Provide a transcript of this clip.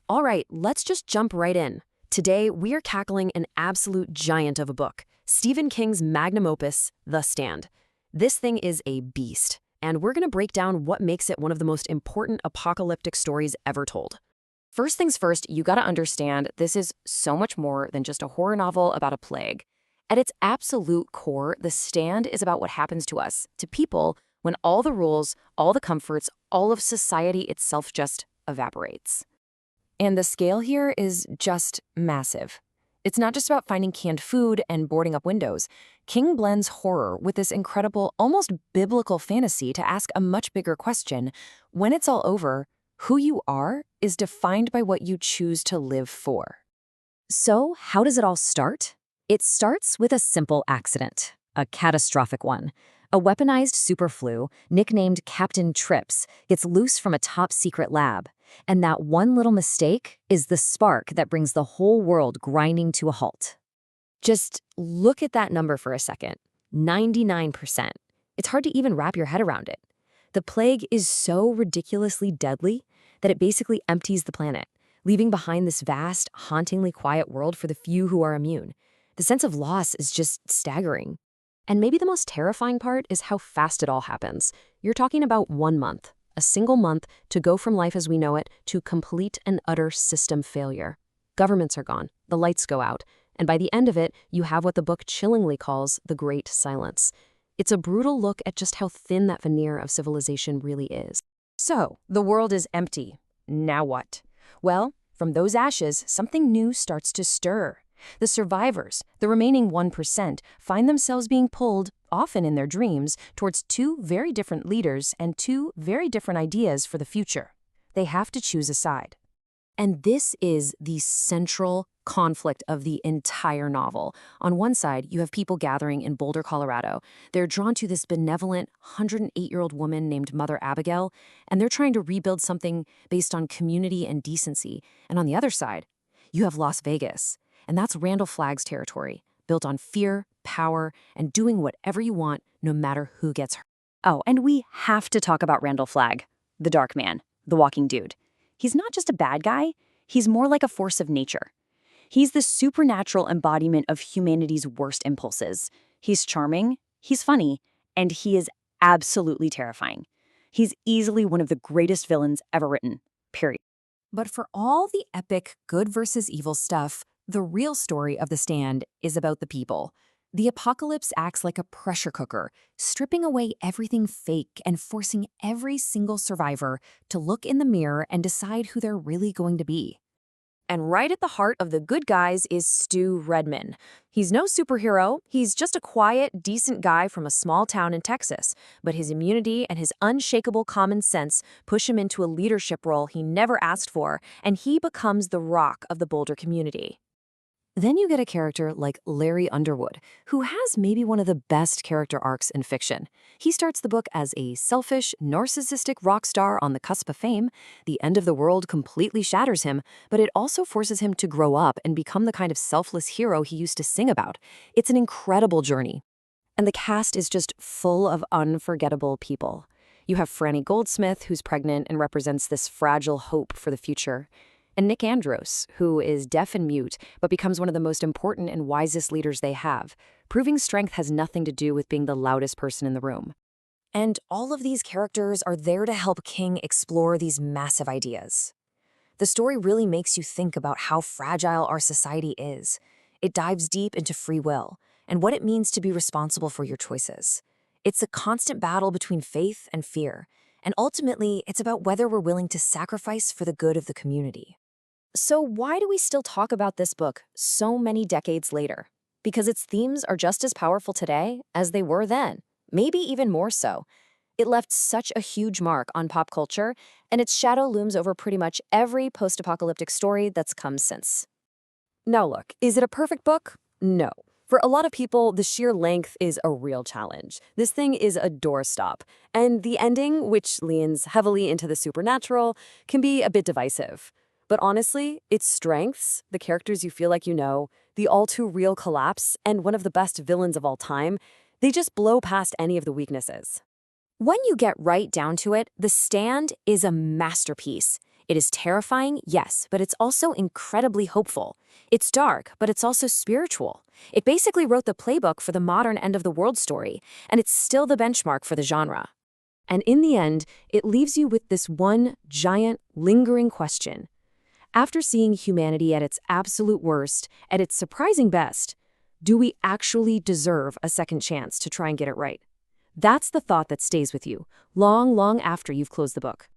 All right, let's just jump right in. Today, we are tackling an absolute giant of a book, Stephen King's magnum opus, The Stand. This thing is a beast, and we're going to break down what makes it one of the most important apocalyptic stories ever told. First things first, you gotta understand this is so much more than just a horror novel about a plague. At its absolute core, The Stand is about what happens to us, to people, when all the rules, all the comforts, all of society itself just evaporates. And the scale here is just massive. It's not just about finding canned food and boarding up windows. King blends horror with this incredible, almost biblical fantasy to ask a much bigger question. When it's all over, who you are is defined by what you choose to live for. So, how does it all start? It starts with a simple accident, a catastrophic one. A weaponized superflu, nicknamed Captain Trips, gets loose from a top-secret lab. And that one little mistake is the spark that brings the whole world grinding to a halt. Just look at that number for a second. 99%. It's hard to even wrap your head around it. The plague is so ridiculously deadly that it basically empties the planet, leaving behind this vast, hauntingly quiet world for the few who are immune. The sense of loss is just staggering. And maybe the most terrifying part is how fast it all happens. You're talking about 1 month, a single month, to go from life as we know it to complete and utter system failure. Governments are gone, the lights go out, and by the end of it, you have what the book chillingly calls the Great Silence. It's a brutal look at just how thin that veneer of civilization really is. So, the world is empty. Now what? Well, from those ashes, something new starts to stir. The survivors, the remaining 1%, find themselves being pulled, often in their dreams, towards two very different leaders and two very different ideas for the future. They have to choose a side. And this is the central conflict of the entire novel. On one side, you have people gathering in Boulder, Colorado. They're drawn to this benevolent 108-year-old woman named Mother Abigail, and they're trying to rebuild something based on community and decency. And on the other side, you have Las Vegas, and that's Randall Flagg's territory, built on fear, power, and doing whatever you want, no matter who gets hurt. Oh, and we have to talk about Randall Flagg, the Dark Man, the walking dude. He's not just a bad guy, he's more like a force of nature. He's the supernatural embodiment of humanity's worst impulses. He's charming, he's funny, and he is absolutely terrifying. He's easily one of the greatest villains ever written, period. But for all the epic good versus evil stuff, the real story of The Stand is about the people. The apocalypse acts like a pressure cooker, stripping away everything fake and forcing every single survivor to look in the mirror and decide who they're really going to be. And right at the heart of the good guys is Stu Redman. He's no superhero, he's just a quiet, decent guy from a small town in Texas, but his immunity and his unshakable common sense push him into a leadership role he never asked for, and he becomes the rock of the Boulder community. Then you get a character like Larry Underwood, who has maybe one of the best character arcs in fiction. He starts the book as a selfish, narcissistic rock star on the cusp of fame. The end of the world completely shatters him, but it also forces him to grow up and become the kind of selfless hero he used to sing about. It's an incredible journey. And the cast is just full of unforgettable people. You have Franny Goldsmith, who's pregnant and represents this fragile hope for the future. And Nick Andros, who is deaf and mute, but becomes one of the most important and wisest leaders they have, proving strength has nothing to do with being the loudest person in the room. And all of these characters are there to help King explore these massive ideas. The story really makes you think about how fragile our society is. It dives deep into free will and what it means to be responsible for your choices. It's a constant battle between faith and fear, and ultimately, it's about whether we're willing to sacrifice for the good of the community. So why do we still talk about this book so many decades later? Because its themes are just as powerful today as they were then, maybe even more so. It left such a huge mark on pop culture, and its shadow looms over pretty much every post-apocalyptic story that's come since. Now look, is it a perfect book? No. For a lot of people, the sheer length is a real challenge. This thing is a doorstop, and the ending, which leans heavily into the supernatural, can be a bit divisive. But honestly, its strengths, the characters you feel like you know, the all-too-real collapse, and one of the best villains of all time, they just blow past any of the weaknesses. When you get right down to it, The Stand is a masterpiece. It is terrifying, yes, but it's also incredibly hopeful. It's dark, but it's also spiritual. It basically wrote the playbook for the modern end-of-the-world story, and it's still the benchmark for the genre. And in the end, it leaves you with this one giant, lingering question. After seeing humanity at its absolute worst, at its surprising best, do we actually deserve a second chance to try and get it right? That's the thought that stays with you, long, long after you've closed the book.